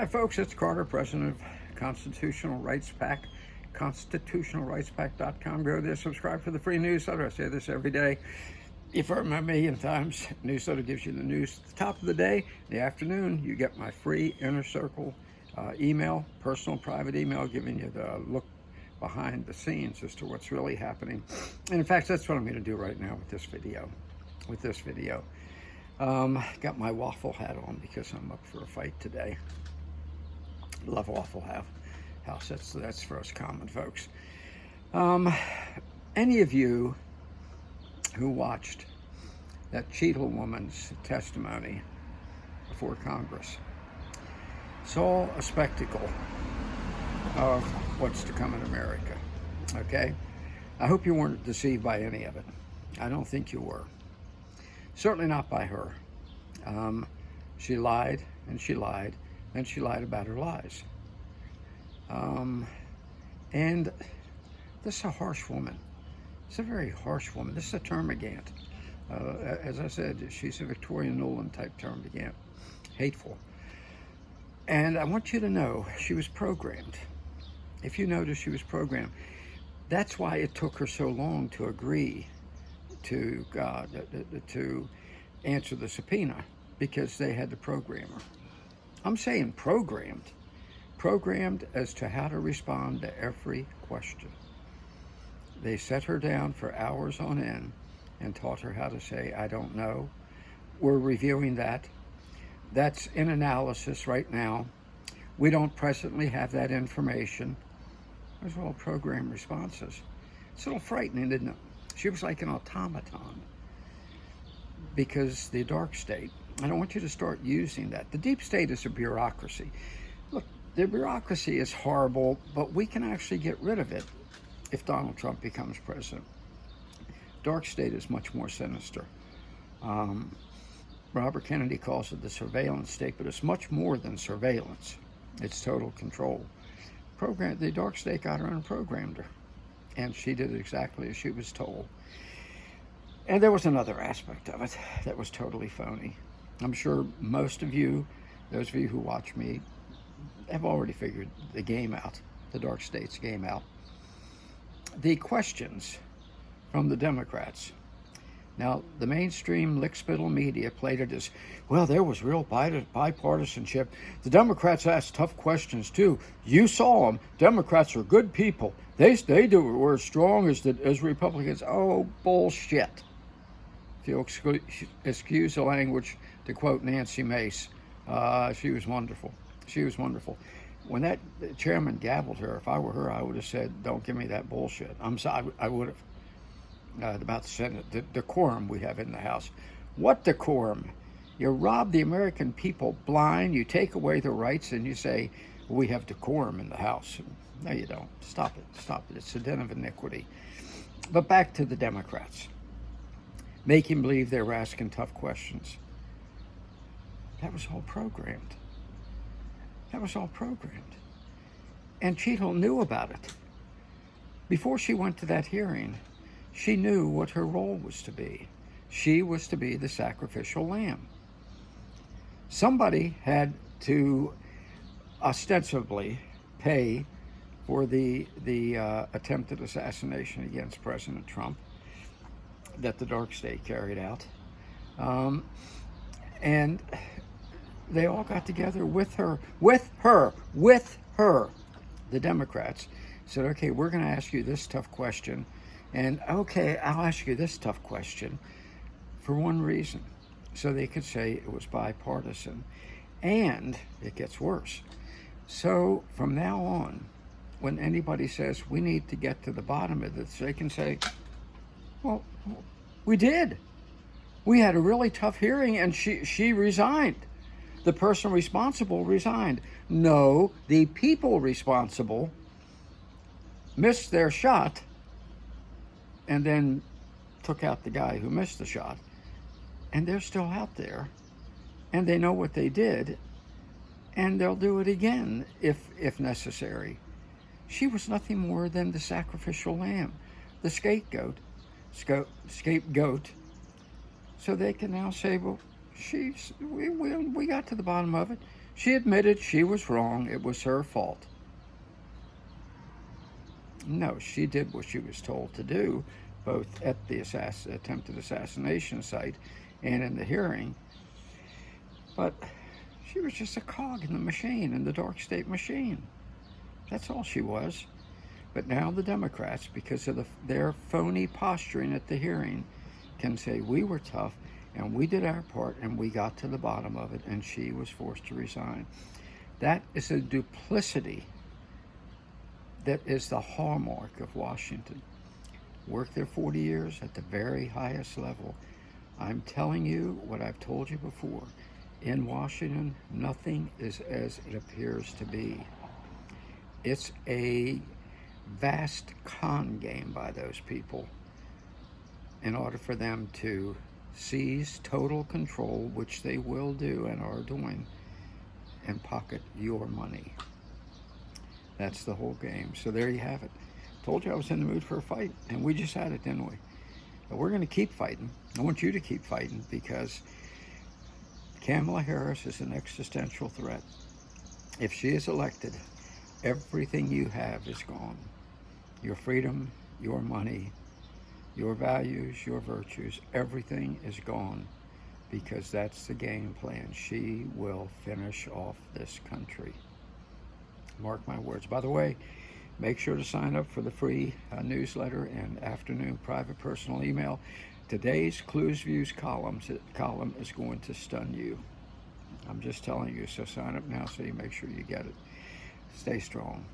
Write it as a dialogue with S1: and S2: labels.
S1: Hi, folks. It's Carter, president of Constitutional Rights PAC, constitutionalrightspac.com. Go there, subscribe for the free newsletter. I say this every day. You've heard me a million times. Newsletter gives you the news at the top of the day. In the afternoon, you get my free Inner Circle email, personal private email, giving you the look behind the scenes as to what's really happening. And in fact, that's what I'm going to do right now with this video. Got my waffle hat on because I'm up for a fight today. Love Waffle House. That's for us common folks. Any of you who watched that Cheatle woman's testimony before Congress saw a spectacle of what's to come in America. Okay? I hope you weren't deceived by any of it. I don't think you were. Certainly not by her. She lied and she lied. And she lied about her lies. And this is a harsh woman. It's a very harsh woman. This is a termagant. As I said, she's a Victorian Nolan type termagant. Hateful. And I want you to know she was programmed. If you notice, she was programmed. That's why it took her so long to agree to answer the subpoena, because they had to program her. I'm saying programmed as to how to respond to every question. They set her down for hours on end and taught her how to say, I don't know. We're reviewing that. That's in analysis right now. We don't presently have that information. Those are all programmed responses. It's a little frightening, isn't it? She was like an automaton, because the dark state, I don't want you to start using that. The deep state is a bureaucracy. Look, the bureaucracy is horrible, but we can actually get rid of it if Donald Trump becomes president. Dark state is much more sinister. Robert Kennedy calls it the surveillance state, but it's much more than surveillance. It's total control. The dark state got her and programmed her, and she did exactly as she was told. And there was another aspect of it that was totally phony. I'm sure most of you, those of you who watch me, have already figured the game out, the dark state's game out. The questions from the Democrats. Now, the mainstream lickspittle media played it as, well, there was real bipartisanship. The Democrats asked tough questions too. You saw them. Democrats are good people. They were as strong as Republicans. Oh, bullshit. If you'll excuse the language, to quote Nancy Mace, she was wonderful. She was wonderful. When that chairman gavelled her, if I were her, I would have said, don't give me that bullshit. I'm sorry, I would have. About the Senate, the decorum we have in the House. What decorum? You rob the American people blind, you take away their rights, and you say, we have decorum in the House. No, you don't. Stop it. It's a den of iniquity. But back to the Democrats. Making believe they were asking tough questions. That was all programmed. And Cheatle knew about it. Before she went to that hearing, she knew what her role was to be. She was to be the sacrificial lamb. Somebody had to ostensibly pay for the attempted assassination against President Trump that the dark state carried out. And they all got together with her. The Democrats said, okay, we're going to ask you this tough question. And okay, I'll ask you this tough question for one reason. So they could say it was bipartisan. And it gets worse. So from now on, when anybody says we need to get to the bottom of this, they can say, well, we did. We had a really tough hearing and she resigned. The person responsible resigned. No, the people responsible missed their shot and then took out the guy who missed the shot. And they're still out there. And they know what they did. And they'll do it again if necessary. She was nothing more than the sacrificial lamb, the scapegoat. So they can now say, well, we got to the bottom of it. She admitted she was wrong. It was her fault. No, she did what she was told to do, both at the attempted assassination site and in the hearing. But she was just a cog in the machine, in the dark state machine. That's all she was. But now the Democrats, because of their phony posturing at the hearing, can say we were tough and we did our part and we got to the bottom of it and she was forced to resign. That is a duplicity that is the hallmark of Washington. Worked there 40 years at the very highest level. I'm telling you what I've told you before. In Washington, nothing is as it appears to be. It's a vast con game by those people in order for them to seize total control, which they will do and are doing, and pocket your money. That's the whole game. So there you have it. Told you I was in the mood for a fight, and we just had it, didn't we? But we're going to keep fighting. I want you to keep fighting, because Kamala Harris is an existential threat. If she is elected, everything you have is gone. Your freedom, your money, your values, your virtues, everything is gone, because that's the game plan. She will finish off this country. Mark my words. By the way, make sure to sign up for the free newsletter and afternoon private personal email. Today's Clues Views column is going to stun you. I'm just telling you, so sign up now so you make sure you get it. Stay strong.